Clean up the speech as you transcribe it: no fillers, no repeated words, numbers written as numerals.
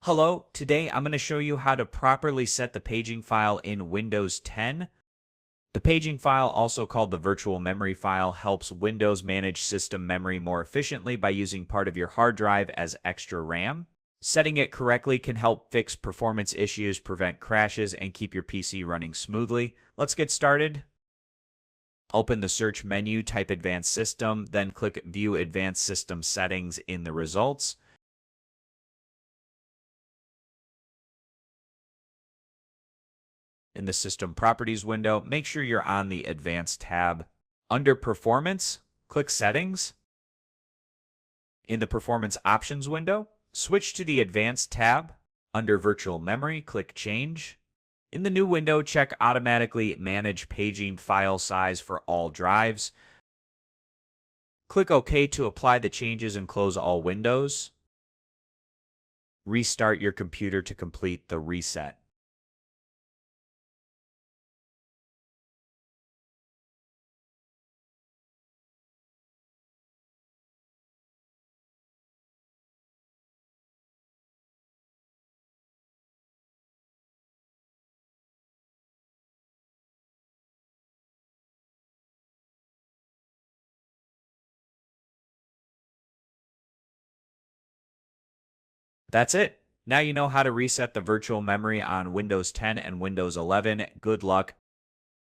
Hello, today I'm going to show you how to properly set the paging file in Windows 10. The paging file, also called the virtual memory file, helps Windows manage system memory more efficiently by using part of your hard drive as extra RAM. Setting it correctly can help fix performance issues, prevent crashes, and keep your PC running smoothly. Let's get started. Open the search menu, type Advanced System, then click View Advanced System Settings in the results. In the System Properties window, make sure you're on the Advanced tab. Under Performance, click Settings. In the Performance Options window, switch to the Advanced tab. Under Virtual Memory, click Change. In the new window, check Automatically Manage Paging File Size for all drives. Click OK to apply the changes and close all windows. Restart your computer to complete the reset. That's it. Now you know how to reset the virtual memory on Windows 10 and Windows 11. Good luck.